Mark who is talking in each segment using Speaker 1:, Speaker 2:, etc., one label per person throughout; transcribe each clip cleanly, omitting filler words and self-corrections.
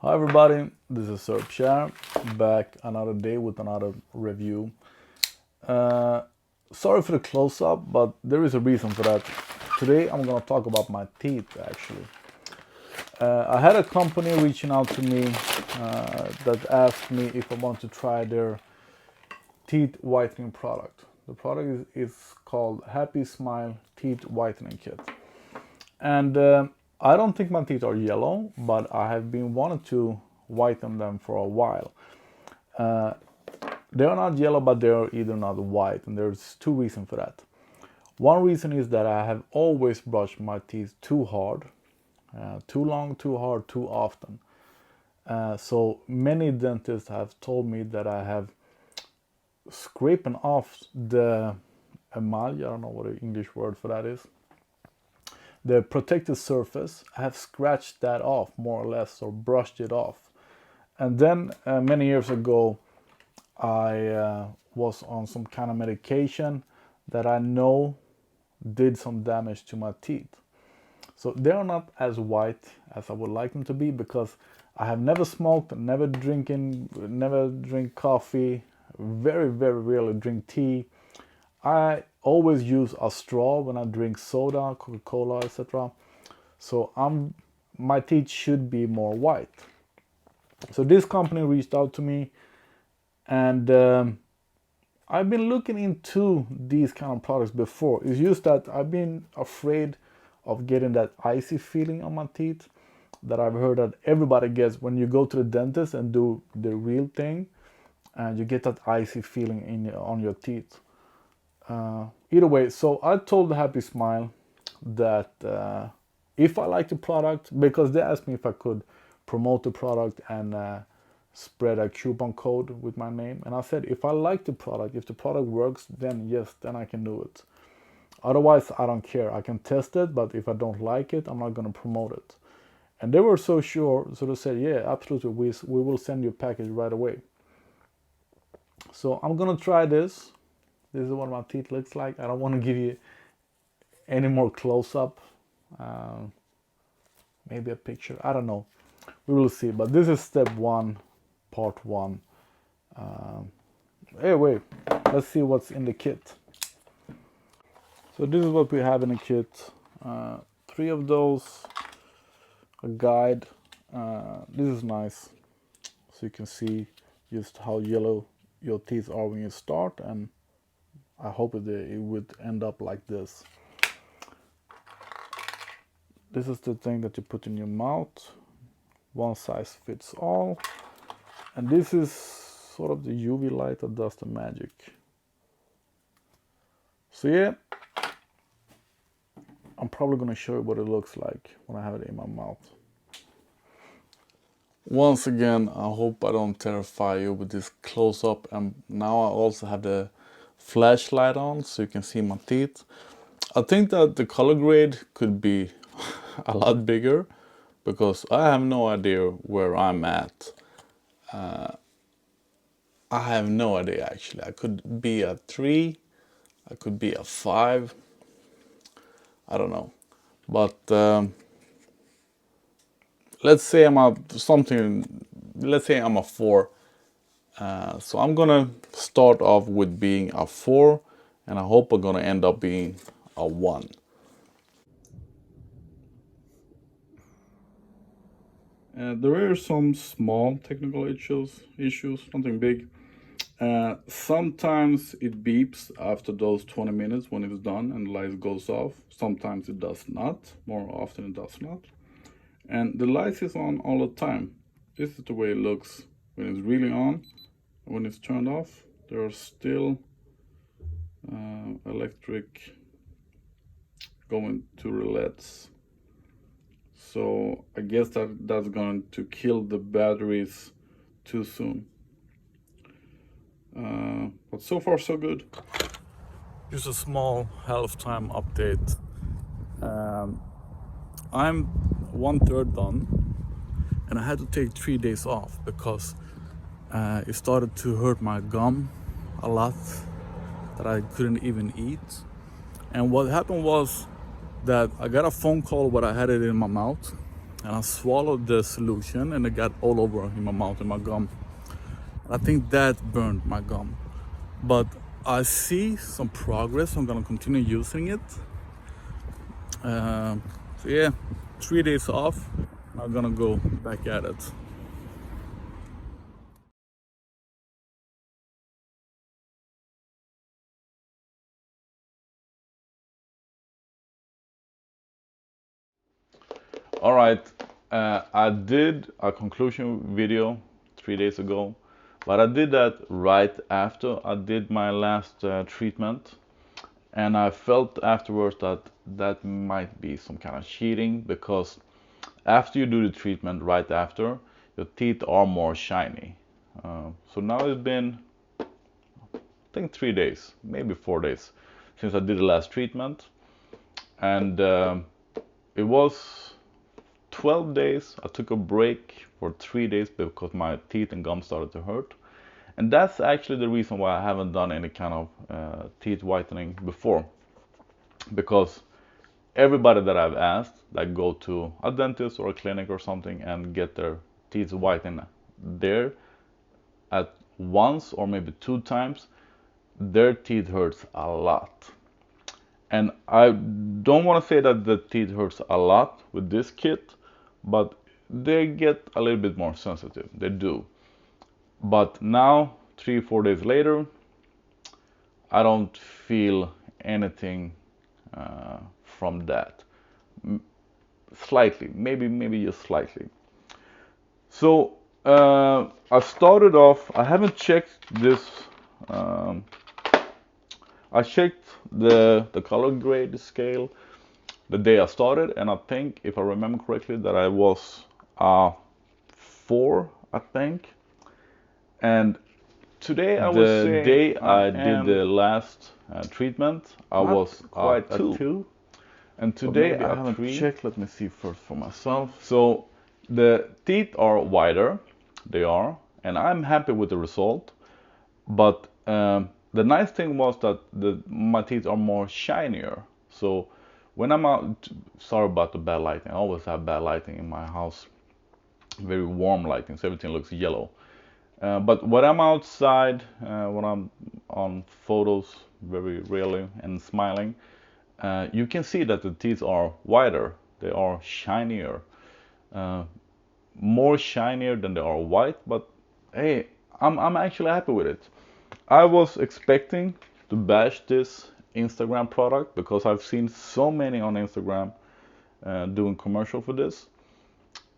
Speaker 1: Hi everybody, this is Sir Share, back another day with another review. Sorry for the close-up, but there is a reason for that. Today I'm gonna talk about my teeth actually. I had a company reaching out to me that asked me if I want to try their teeth whitening product. The product is called HappySmile Teeth Whitening Kit. And I don't think my teeth are yellow, but I have been wanting to whiten them for a while. They are not yellow, but they are either not white, and there's two reasons for that. One reason is that I have always brushed my teeth too hard, too long, too hard, too often. So many dentists have told me that I have scraping off the emal, I don't know what the English word for that is, the protective surface. I have scratched that off more or less, or brushed it off. And then many years ago I was on some kind of medication that I know did some damage to my teeth. So they are not as white as I would like them to be, because I have never smoked, never drink coffee, very rarely drink tea. I always use a straw when I drink soda, Coca-Cola, etc. So my teeth should be more white. So this company reached out to me, and I've been looking into these kind of products before. It's just that I've been afraid of getting that icy feeling on my teeth that I've heard that everybody gets when you go to the dentist and do the real thing, and you get that icy feeling on your teeth. Either way, so I told HappySmile that if I like the product, because they asked me if I could promote the product and spread a coupon code with my name, and I said if I like the product, if the product works, then yes, then I can do it. Otherwise, I don't care. I can test it, but if I don't like it, I'm not going to promote it. And they were so sure, so they said, yeah, absolutely, we will send you a package right away. So I'm going to try this. This is what my teeth looks like. I don't want to give you any more close-up. Maybe a picture, I don't know. We will see, but this is step one, part one. Anyway, let's see what's in the kit. So this is what we have in the kit. 3 of those, a guide. This is nice, so you can see just how yellow your teeth are when you start, and I hope it would end up like this. This is the thing that you put in your mouth. One size fits all. And this is sort of the UV light that does the magic. So yeah, I'm probably going to show you what it looks like when I have it in my mouth. Once again, I hope I don't terrify you with this close-up, and now I also have the flashlight on so you can see my teeth. I think that the color grade could be a lot bigger, because I have no idea where I'm at. I have no idea actually. I could be a 3, I could be a 5, I don't know. But let's say I'm a 4. So I'm gonna start off with being a 4, and I hope I'm gonna end up being a 1. There are some small technical issues, nothing big. Sometimes it beeps after those 20 minutes when it's done and the light goes off. Sometimes it does not. More often it does not. And the light is on all the time. This is the way it looks when it's really on. When it's turned off, there are still electric going to relays. So I guess that's going to kill the batteries too soon. But so far so good. Just a small half time update. I'm 1/3 done, and I had to take 3 days off because it started to hurt my gum a lot, that I couldn't even eat. And what happened was that I got a phone call when I had it in my mouth, and I swallowed the solution, and it got all over in my mouth and my gum. I think that burned my gum, but I see some progress. I'm gonna continue using it. So yeah, 3 days off. I'm gonna go back at it. All right, I did a conclusion video 3 days ago, but I did that right after I did my last treatment, and I felt afterwards that that might be some kind of cheating, because after you do the treatment, right after, your teeth are more shiny. So now it's been, I think, 3 days, maybe 4 days since I did the last treatment, and it was 12 days. I took a break for 3 days because my teeth and gums started to hurt. And that's actually the reason why I haven't done any kind of teeth whitening before. Because everybody that I've asked that go to a dentist or a clinic or something and get their teeth whitened there at once or maybe 2 times, their teeth hurts a lot. And I don't want to say that the teeth hurts a lot with this kit, but they get a little bit more sensitive. They do. But now, 3 4 days later, I don't feel anything from that. Slightly, maybe just slightly. So I started off. I haven't checked this. Um, I checked the color grade scale the day I started, and I think, if I remember correctly, that I was 4, I think. And today, I would say, the day I did the last treatment, I was quite a 2. And today I haven't checked. Let me see first for myself. So the teeth are wider, they are, and I'm happy with the result. But the nice thing was that my teeth are more shinier. So when I'm out, sorry about the bad lighting. I always have bad lighting in my house, very warm lighting, so everything looks yellow. But when I'm outside, when I'm on photos, very rarely, and smiling, you can see that the teeth are wider. They are shinier, uh, more shinier than they are white. But hey, I'm actually happy with it. I was expecting to bash this Instagram product because I've seen so many on Instagram doing commercial for this,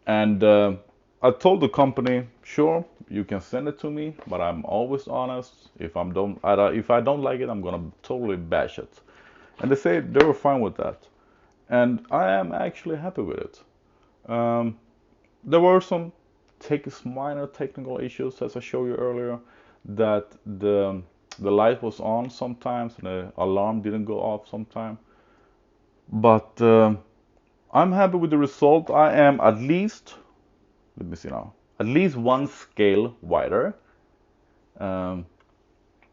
Speaker 1: and I told the company, sure, you can send it to me, but I'm always honest. If I don't like it, I'm gonna totally bash it. And they say they were fine with that, and I am actually happy with it. Um, there were some minor technical issues, as I showed you earlier, that the light was on sometimes and the alarm didn't go off sometimes. But I'm happy with the result. I am at least, let me see now, at least one scale wider. Um,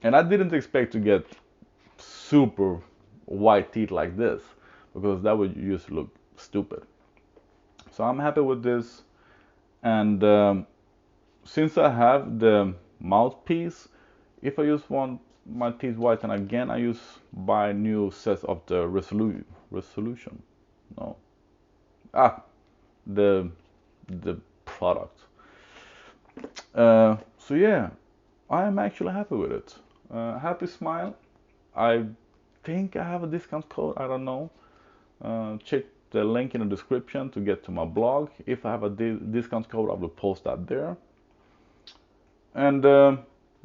Speaker 1: and I didn't expect to get super white teeth like this, because that would just look stupid. So I'm happy with this. And since I have the mouthpiece, if I just want my teeth whitened again, I use buy new sets of the resolution. No, the the product. So yeah, I am actually happy with it. HappySmile. I think I have a discount code. I don't know. Check the link in the description to get to my blog. If I have a discount code, I will post that there. And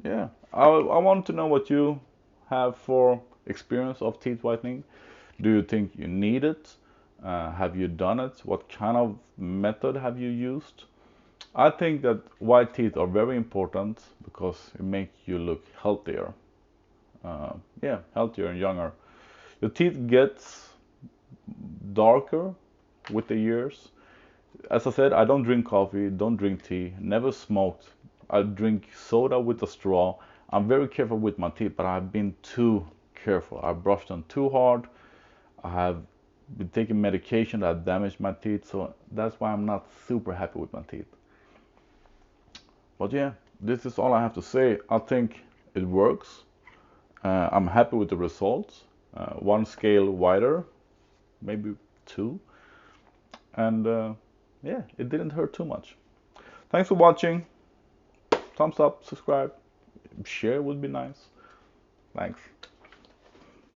Speaker 1: yeah, I want to know what you have for experience of teeth whitening. Do you think you need it? Have you done it? What kind of method have you used? I think that white teeth are very important because it makes you look healthier. Yeah, healthier and younger. Your teeth gets darker with the years. As I said, I don't drink coffee, don't drink tea, never smoked. I drink soda with a straw. I'm very careful with my teeth, but I've been too careful. I brushed them too hard. I have been taking medication that damaged my teeth, so that's why I'm not super happy with my teeth. But yeah, this is all I have to say. I think it works. I'm happy with the results. One scale wider, maybe two, and yeah, it didn't hurt too much. Thanks for watching. Thumbs up, subscribe, share would be nice. Thanks.